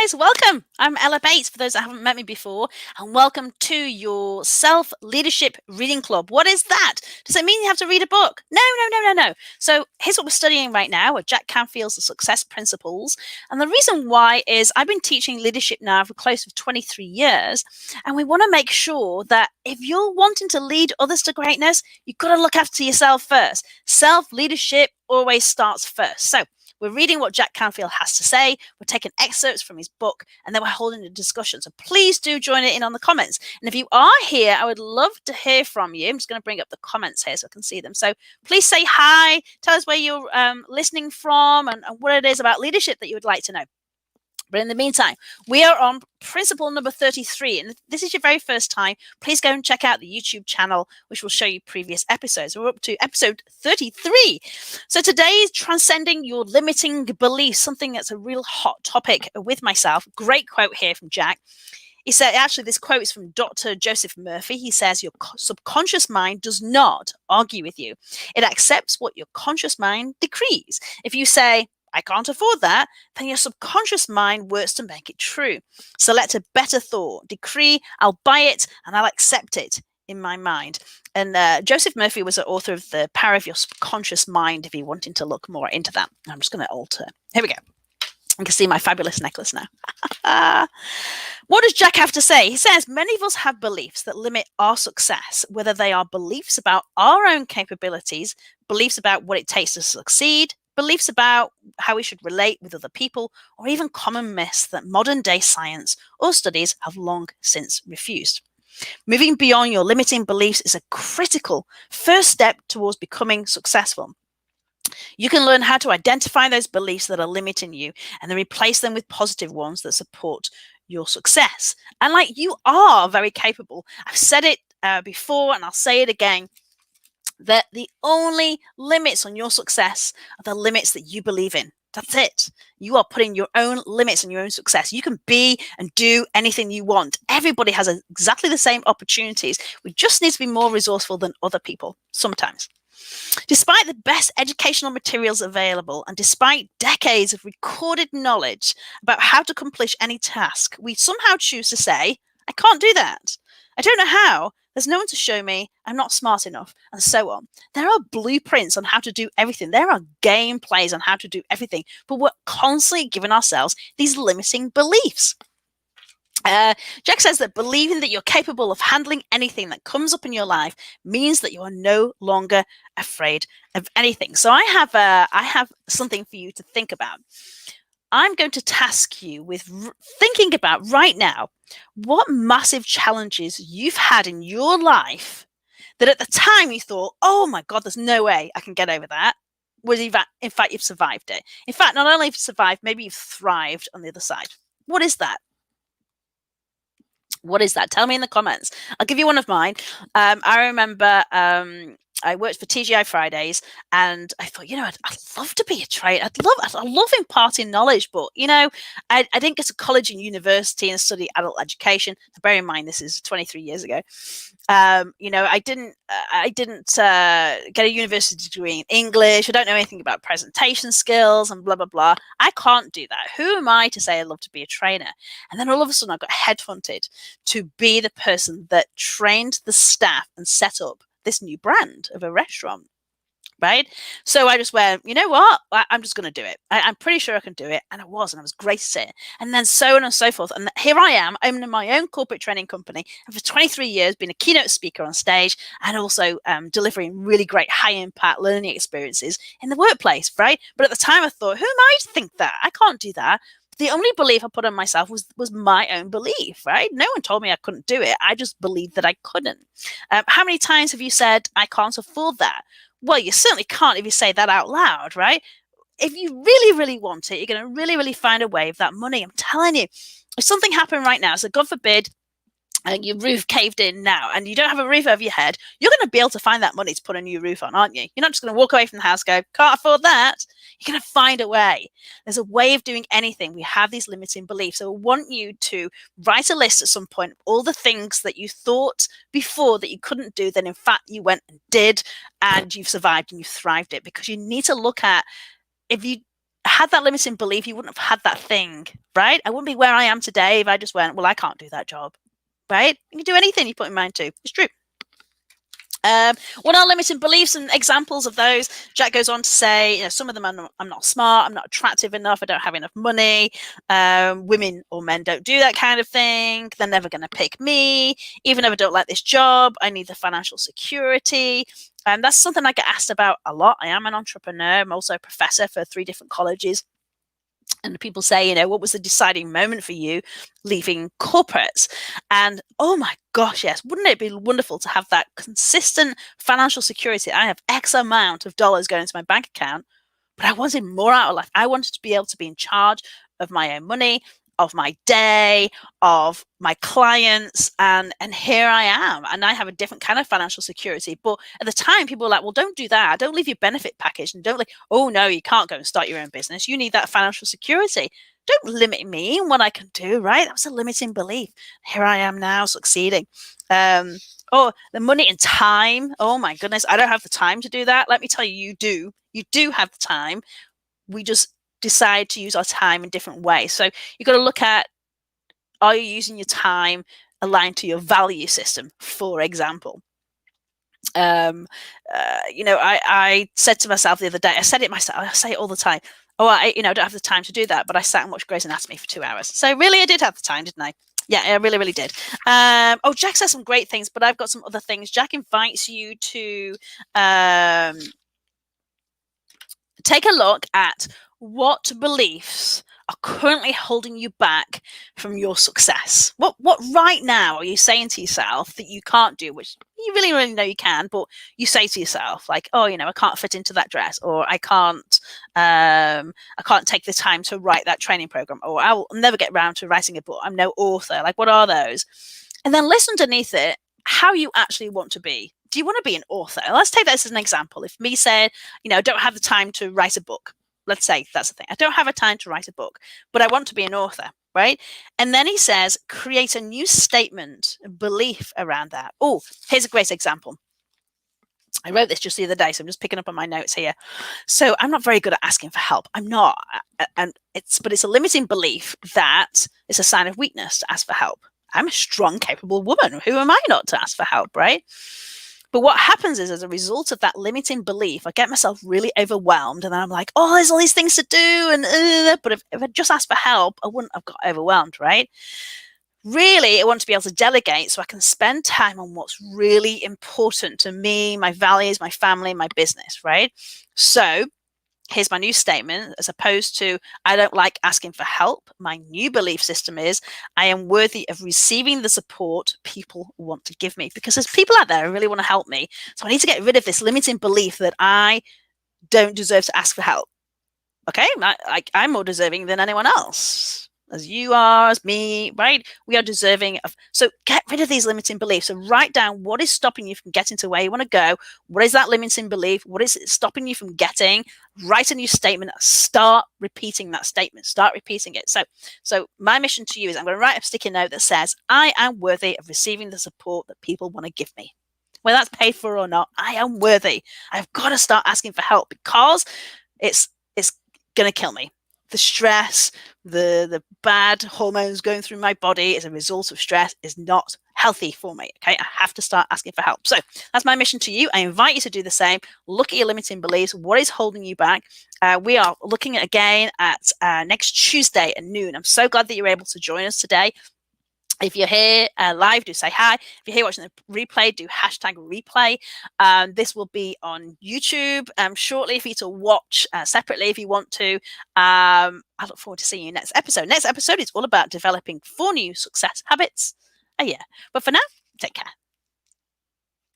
guys, welcome. I'm Ella Bates, for those that haven't met me before, and welcome to your Self-Leadership Reading Club. What is that? Does it mean you have to read a book? No. So here's what we're studying right now, Jack Canfield's The Success Principles. And the reason why is I've been teaching leadership now for close to 23 years, and we want to make sure that if you're wanting to lead others to greatness, you've got to look after yourself first. Self-leadership always starts first. So we're reading what Jack Canfield has to say. We're taking excerpts from his book, and then we're holding a discussion. So please do join it in on the comments. And if you are here, I would love to hear from you. I'm just going to bring up the comments here so I can see them. So please say hi. Tell us where you're listening from and what it is about leadership that you would like to know. But in the meantime, we are on principle number 33. And if this is your very first time, please go and check out the YouTube channel, which will show you previous episodes. We're up to episode 33. So today is transcending your limiting beliefs, something that's a real hot topic with myself. Great quote here from Jack. He said, actually, this quote is from Dr. Joseph Murphy. He says, your subconscious mind does not argue with you. It accepts what your conscious mind decrees. If you say, I can't afford that, then your subconscious mind works to make it true. Select a better thought, decree, I'll buy it and I'll accept it in my mind. And Joseph Murphy was the author of The Power of Your Subconscious Mind, if you're wanting to look more into that. I'm just going to alter. Here we go. You can see my fabulous necklace now. What does Jack have to say? He says, many of us have beliefs that limit our success, whether they are beliefs about our own capabilities, beliefs about what it takes to succeed, beliefs about how we should relate with other people, or even common myths that modern day science or studies have long since refused. Moving beyond your limiting beliefs is a critical first step towards becoming successful. You can learn how to identify those beliefs that are limiting you and then replace them with positive ones that support your success. And you are very capable. I've said it before and I'll say it again, that the only limits on your success are the limits that you believe in. That's it. You are putting your own limits on your own success. You can be and do anything you want. Everybody has exactly the same opportunities. We just need to be more resourceful than other people sometimes. Despite the best educational materials available and despite decades of recorded knowledge about how to accomplish any task, we somehow choose to say, I can't do that. I don't know how. There's no one to show me. I'm not smart enough, and so on. There are blueprints on how to do everything. There are game plays on how to do everything, but we're constantly giving ourselves these limiting beliefs. Jack says that believing that you're capable of handling anything that comes up in your life means that you are no longer afraid of anything. So I have something for you to think about. I'm going to task you with thinking about right now what massive challenges you've had in your life that at the time you thought, oh my God, there's no way I can get over that. In fact, you've survived it. In fact, not only have you survived, maybe you've thrived on the other side. What is that? What is that? Tell me in the comments. I'll give you one of mine. I remember I worked for TGI Fridays, and I thought, I'd love to be a trainer. I love imparting knowledge, but I didn't get to college and university and study adult education. Bear in mind, this is 23 years ago. I didn't get a university degree in English. I don't know anything about presentation skills and blah blah blah. I can't do that. Who am I to say I love to be a trainer? And then all of a sudden, I got headhunted to be the person that trained the staff and set up this new brand of a restaurant, right? So I just went, you know what? I'm just going to do it. I'm pretty sure I can do it. And I was great at it. And then so on and so forth. And here I am, owning my own corporate training company. And for 23 years, been a keynote speaker on stage and also delivering really great high impact learning experiences in the workplace, right? But at the time I thought, who am I to think that? I can't do that. The only belief I put on myself was my own belief, right? No one told me I couldn't do it. I just believed that I couldn't. How many times have you said, I can't afford that? Well, you certainly can't if you say that out loud, right? If you really, really want it, you're going to really, really find a way of that money. I'm telling you, if something happened right now, so God forbid, and your roof caved in now and you don't have a roof over your head, you're going to be able to find that money to put a new roof on, aren't you? You're not just going to walk away from the house and go, can't afford that. You're going to find a way. There's a way of doing anything. We have these limiting beliefs. So I want you to write a list at some point, all the things that you thought before that you couldn't do, then in fact you went and did, and you've survived and you've thrived it, because you need to look at, if you had that limiting belief, you wouldn't have had that thing, right? I wouldn't be where I am today if I just went, well, I can't do that job, right? You can do anything you put your mind to. It's true. What are limiting beliefs and examples of those? Jack goes on to say, some of them I'm not smart, I'm not attractive enough, I don't have enough money, women or men don't do that kind of thing, they're never going to pick me, even if I don't like this job, I need the financial security. That's something I get asked about a lot. I am an entrepreneur, I'm also a professor for 3 different colleges. And people say, what was the deciding moment for you leaving corporates? And oh my gosh, yes, wouldn't it be wonderful to have that consistent financial security? I have X amount of dollars going into my bank account, but I wanted more out of life. I wanted to be able to be in charge of my own money, of my day, of my clients, and here I am, and I have a different kind of financial security. But at the time, people were like, well, don't do that, don't leave your benefit package, and don't oh no, you can't go and start your own business, you need that financial security, don't limit me in what I can do, right? That was a limiting belief. Here I am now succeeding. The money and time, oh my goodness, I don't have the time to do that. Let me tell you, you do have the time. We just decide to use our time in different ways. So you've got to look at, are you using your time aligned to your value system, for example? I said to myself the other day, I said it myself, I say it all the time, I don't have the time to do that, but I sat and watched Grey's Anatomy for 2 hours. So really, I did have the time, didn't I? Yeah, I really, really did. Jack says some great things, but I've got some other things. Jack invites you to take a look at what beliefs are currently holding you back from your success. What right now are you saying to yourself that you can't do, which you really, really know you can, but you say to yourself like, I can't fit into that dress, or I can't take the time to write that training program, or I'll never get around to writing a book, I'm no author. Like, what are those? And then list underneath it how you actually want to be. Do you want to be an author? Let's take this as an example. If me said, I don't have the time to write a book. Let's say that's the thing. I don't have a time to write a book, but I want to be an author, right? And then he says, create a new statement, a belief around that. Oh, here's a great example. I wrote this just the other day, so I'm just picking up on my notes here. So I'm not very good at asking for help. I'm not, but it's a limiting belief that it's a sign of weakness to ask for help. I'm a strong, capable woman. Who am I not to ask for help, right? But what happens is, as a result of that limiting belief, I get myself really overwhelmed, and then I'm like, there's all these things to do, but if I just asked for help, I wouldn't have got overwhelmed, right? Really, I want to be able to delegate so I can spend time on what's really important to me, my values, my family, my business, right? So here's my new statement. As opposed to, I don't like asking for help, my new belief system is, I am worthy of receiving the support people want to give me, because there's people out there who really want to help me. So I need to get rid of this limiting belief that I don't deserve to ask for help. Okay, I'm more deserving than anyone else, as you are, as me, right? We are deserving of. So get rid of these limiting beliefs and write down what is stopping you from getting to where you want to go. What is that limiting belief? What is it stopping you from getting? Write a new statement. Start repeating that statement. Start repeating it. So my mission to you is, I'm going to write a sticky note that says, I am worthy of receiving the support that people want to give me. Whether that's paid for or not, I am worthy. I've got to start asking for help, because it's going to kill me. The stress, the bad hormones going through my body as a result of stress is not healthy for me. Okay, I have to start asking for help. So that's my mission to you. I invite you to do the same. Look at your limiting beliefs. What is holding you back? We are looking again at next Tuesday at noon. I'm so glad that you're able to join us today. If you're here live, do say hi. If you're here watching the replay, do #replay. This will be on YouTube shortly for you to watch separately if you want to. I look forward to seeing you next episode. Next episode is all about developing 4 new success habits a year. But for now, take care.